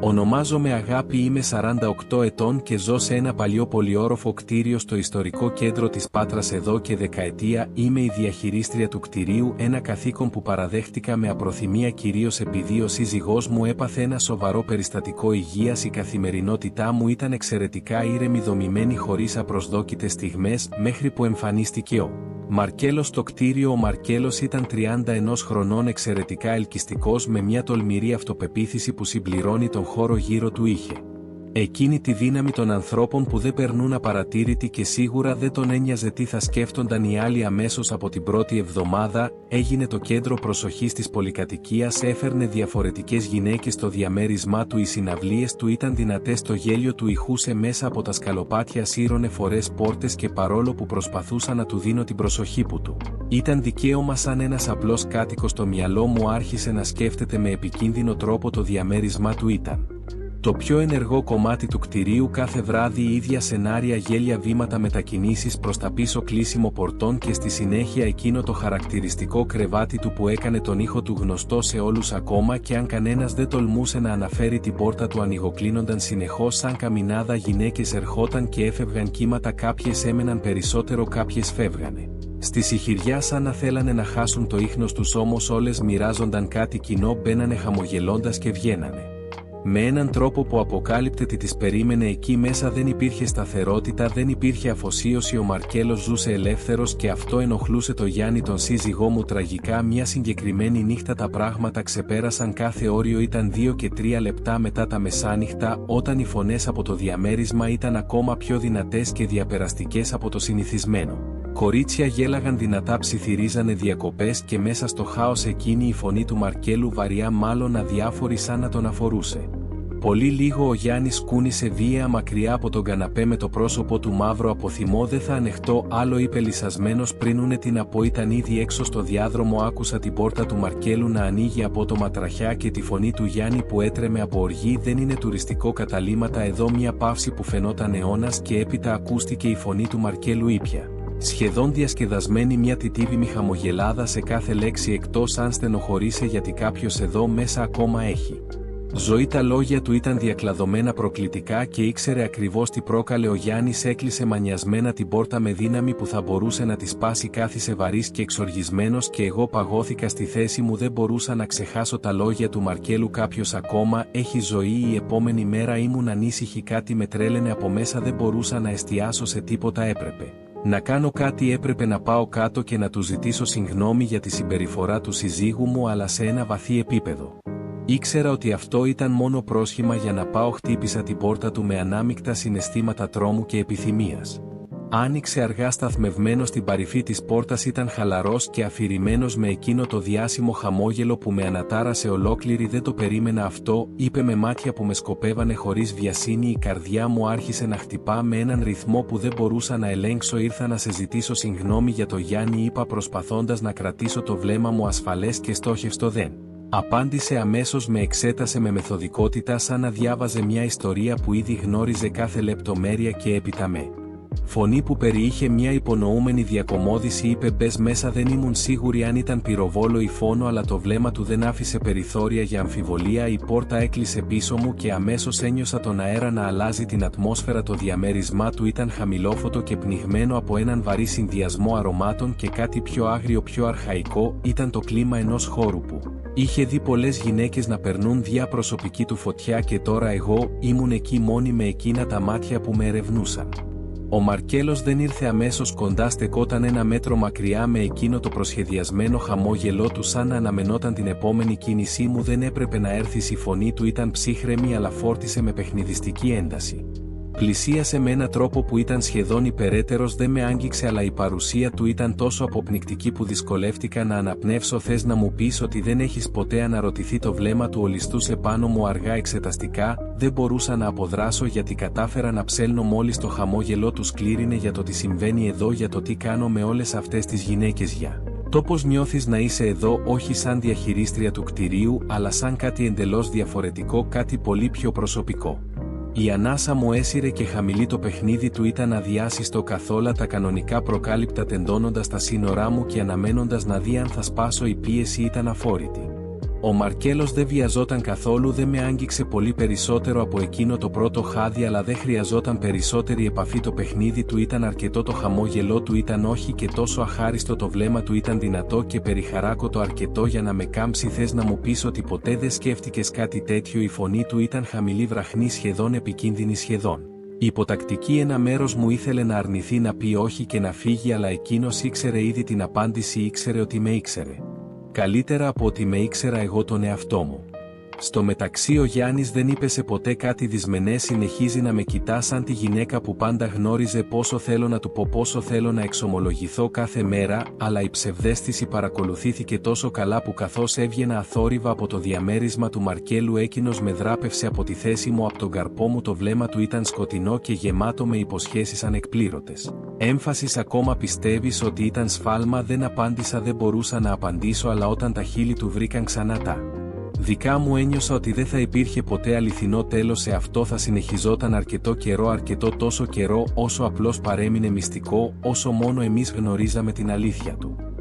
Ονομάζομαι Αγάπη, είμαι 48 ετών και ζω σε ένα παλιό πολυόροφο κτίριο στο ιστορικό κέντρο της Πάτρας εδώ και δεκαετία. Είμαι η διαχειρίστρια του κτιρίου, ένα καθήκον που παραδέχτηκα με απροθυμία κυρίως επειδή ο σύζυγός μου έπαθε ένα σοβαρό περιστατικό υγείας. Η καθημερινότητά μου ήταν εξαιρετικά ήρεμη, δομημένη χωρίς απροσδόκητες στιγμές, μέχρι που εμφανίστηκε ο Μαρκέλος στο κτίριο. Ο Μαρκέλος ήταν 31 χρονών, εξαιρετικά ελκυστικός, με μια τολμηρή αυτοπεποίθηση που συμπληρώνει τον χώρο γύρω του. Είχε εκείνη τη δύναμη των ανθρώπων που δεν περνούν απαρατήρητοι και σίγουρα δεν τον ένοιαζε τι θα σκέφτονταν οι άλλοι. Αμέσως από την πρώτη εβδομάδα έγινε το κέντρο προσοχής της πολυκατοικίας, έφερνε διαφορετικές γυναίκες στο διαμέρισμά του, οι συναυλίες του ήταν δυνατές, το γέλιο του ηχούσε μέσα από τα σκαλοπάτια, σύρωνε φορές πόρτες και παρόλο που προσπαθούσα να του δίνω την προσοχή που του ήταν δικαίωμα σαν ένας απλός κάτοικος, το μυαλό μου άρχισε να σκέφτεται με επικίνδυνο τρόπο. Το διαμέρισμά του ήταν το πιο ενεργό κομμάτι του κτιρίου, κάθε βράδυ η ίδια σενάρια, γέλια, βήματα, μετακινήσεις προς τα πίσω, κλείσιμο πορτών και στη συνέχεια εκείνο το χαρακτηριστικό κρεβάτι του που έκανε τον ήχο του γνωστό σε όλους, ακόμα και αν κανένας δεν τολμούσε να αναφέρει την πόρτα του ανοιγοκλίνονταν συνεχώς σαν καμινάδα, γυναίκες ερχόταν και έφευγαν κύματα, κάποιες έμεναν περισσότερο, κάποιες φεύγανε στη σιχυριά σαν να θέλανε να χάσουν το ίχνος τους, όμως όλες μοιράζονταν κάτι κοινό, μπαίνανε χαμογελώντας και βγαίνανε με έναν τρόπο που αποκάλυπτε τι τις περίμενε εκεί μέσα. Δεν υπήρχε σταθερότητα, δεν υπήρχε αφοσίωση. Ο Μαρκέλος ζούσε ελεύθερος και αυτό ενοχλούσε το Γιάννη, τον σύζυγό μου, τραγικά. Μια συγκεκριμένη νύχτα τα πράγματα ξεπέρασαν κάθε όριο, ήταν 2 και 3 λεπτά μετά τα μεσάνυχτα, όταν οι φωνές από το διαμέρισμα ήταν ακόμα πιο δυνατές και διαπεραστικές από το συνηθισμένο. Κορίτσια γέλαγαν δυνατά, ψιθυρίζανε διακοπές και μέσα στο χάος εκείνη η φωνή του Μαρκέλου, βαριά, μάλλον αδιάφορη, σαν να τον αφορούσε. Πολύ λίγο ο Γιάννης κούνησε βία μακριά από τον καναπέ με το πρόσωπο του μαύρο από θυμό. «Δεν θα ανεχτώ άλλο», είπε λυσασμένος. Πριν τι να πω, ήταν ήδη έξω στο διάδρομο. Άκουσα την πόρτα του Μαρκέλου να ανοίγει απότομα τραχιά και τη φωνή του Γιάννη που έτρεμε από οργή. «Δεν είναι τουριστικό καταλήμματα εδώ?» Μια παύση που φαινόταν αιώνας και έπειτα ακούστηκε η φωνή του Μαρκέλου ήπια, σχεδόν διασκεδασμένη, μια τιτίβημη χαμογελάδα σε κάθε λέξη, εκτός αν στενοχωρείσαι γιατί κάποιος εδώ μέσα ακόμα έχει ζωή. Τα λόγια του ήταν διακλαδωμένα προκλητικά και ήξερε ακριβώς τι πρόκαλε. Ο Γιάννης έκλεισε μανιασμένα την πόρτα με δύναμη που θα μπορούσε να τη σπάσει. Κάθισε βαρύς και εξοργισμένος και εγώ παγώθηκα στη θέση μου. Δεν μπορούσα να ξεχάσω τα λόγια του Μαρκέλου. «Κάποιος ακόμα έχει ζωή?» Η επόμενη μέρα ήμουν ανήσυχη, κάτι με τρέλαινε από μέσα, δεν μπορούσα να εστιάσω σε τίποτα. Έπρεπε να κάνω κάτι, έπρεπε να πάω κάτω και να του ζητήσω συγγνώμη για τη συμπεριφορά του σύζυγου μου, αλλά σε ένα βαθύ επίπεδο ήξερα ότι αυτό ήταν μόνο πρόσχημα για να πάω. Χτύπησα την πόρτα του με ανάμεικτα συναισθήματα τρόμου και επιθυμίας. Άνοιξε αργά, σταθμευμένος στην παρυφή της πόρτας, ήταν χαλαρός και αφηρημένος με εκείνο το διάσημο χαμόγελο που με ανατάρασε ολόκληρη. «Δεν το περίμενα αυτό», είπε με μάτια που με σκοπεύανε χωρίς βιασύνη. Η καρδιά μου άρχισε να χτυπά με έναν ρυθμό που δεν μπορούσα να ελέγξω. «Ήρθα να σε ζητήσω συγγνώμη για το Γιάννη», είπα προσπαθώντας να κρατήσω το βλέμμα μου ασφαλές και στόχευστο. «Δεν απάντησε αμέσως», με εξέτασε με μεθοδικότητα σαν να διάβαζε μια ιστορία που ήδη γνώριζε κάθε λεπτομέρεια και έπειτα με φωνή που περιείχε μια υπονοούμενη διακομώδηση είπε: «Μπες μέσα». Δεν ήμουν σίγουρη αν ήταν πυροβόλο ή φόνο, αλλά το βλέμμα του δεν άφησε περιθώρια για αμφιβολία. Η πόρτα έκλεισε πίσω μου και αμέσως ένιωσα τον αέρα να αλλάζει την ατμόσφαιρα. Το διαμέρισμά του ήταν χαμηλόφωτο και πνιγμένο από έναν βαρύ συνδυασμό αρωμάτων και κάτι πιο άγριο, πιο αρχαϊκό. Ήταν το κλίμα ενός χώρου που είχε δει πολλές γυναίκες να περνούν δια προσωπική του φωτιά και τώρα εγώ ήμουν εκεί μόνη με εκείνα τα μάτια που με ερευνούσαν. Ο Μαρκέλος δεν ήρθε αμέσως κοντά, στεκόταν 1 μέτρο μακριά με εκείνο το προσχεδιασμένο χαμόγελό του σαν να αναμενόταν την επόμενη κίνησή μου. Δεν έπρεπε να έρθει, η φωνή του ήταν ψύχρεμη αλλά φόρτισε με παιχνιδιστική ένταση. Πλησίασε με έναν τρόπο που ήταν σχεδόν υπερέτερος, δεν με άγγιξε αλλά η παρουσία του ήταν τόσο αποπνικτική που δυσκολεύτηκα να αναπνεύσω. «Θες να μου πεις ότι δεν έχεις ποτέ αναρωτηθεί?» Το βλέμμα του ολιστούσε πάνω μου αργά, εξεταστικά. Δεν μπορούσα να αποδράσω γιατί κατάφερα να ψέλνω μόλις το χαμόγελό του σκλήρινε. «Για το τι συμβαίνει εδώ, για το τι κάνω με όλες αυτές τις γυναίκες, για το πώς νιώθεις να είσαι εδώ, όχι σαν διαχειρίστρια του κτηρίου αλλά σαν κάτι εντελώς διαφορετικό, κάτι πολύ πιο προσωπικό». Η ανάσα μου έσυρε και χαμηλή, το παιχνίδι του ήταν αδιάσυστο καθόλου. Τα κανονικά προκάλυπτα τεντώνοντας τα σύνορά μου και αναμένοντας να δει αν θα σπάσω. Η πίεση ήταν αφόρητη. Ο Μαρκέλος δεν βιαζόταν καθόλου, δεν με άγγιξε πολύ περισσότερο από εκείνο το πρώτο χάδι, αλλά δεν χρειαζόταν περισσότερη επαφή. Το παιχνίδι του ήταν αρκετό, το χαμόγελό του ήταν όχι και τόσο αχάριστο, το βλέμμα του ήταν δυνατό και περιχαράκωτο αρκετό για να με κάμψει. Θες να μου πεις ότι ποτέ δεν σκέφτηκες κάτι τέτοιο? Η φωνή του ήταν χαμηλή, βραχνή, σχεδόν επικίνδυνη, σχεδόν υποτακτική. Ένα μέρος μου ήθελε να αρνηθεί, να πει όχι και να φύγει, αλλά εκείνος ήξερε ήδη την απάντηση, ήξερε ότι με ήξερε καλύτερα από ότι με ήξερα εγώ τον εαυτό μου. Στο μεταξύ ο Γιάννης δεν είπε σε ποτέ κάτι δυσμενές, συνεχίζει να με κοιτά σαν τη γυναίκα που πάντα γνώριζε πόσο θέλω να του πω, πόσο θέλω να εξομολογηθώ κάθε μέρα, αλλά η ψευδαίσθηση παρακολουθήθηκε τόσο καλά που καθώς έβγαινα αθόρυβα από το διαμέρισμα του Μαρκέλου, εκείνος με δράπευσε από τη θέση μου, από τον καρπό μου. Το βλέμμα του ήταν σκοτεινό και γεμάτο με υποσχέσεις ανεκπλήρωτες. Έμφασης ακόμα. Πιστεύεις ότι ήταν σφάλμα? Δεν απάντησα, δεν μπορούσα να απαντήσω, αλλά όταν τα χείλη του βρήκαν ξανά τα δικά μου, ένιωσα ότι δεν θα υπήρχε ποτέ αληθινό τέλος σε αυτό, θα συνεχιζόταν αρκετό καιρό, αρκετό τόσο καιρό όσο απλώς παρέμεινε μυστικό, όσο μόνο εμείς γνωρίζαμε την αλήθεια του.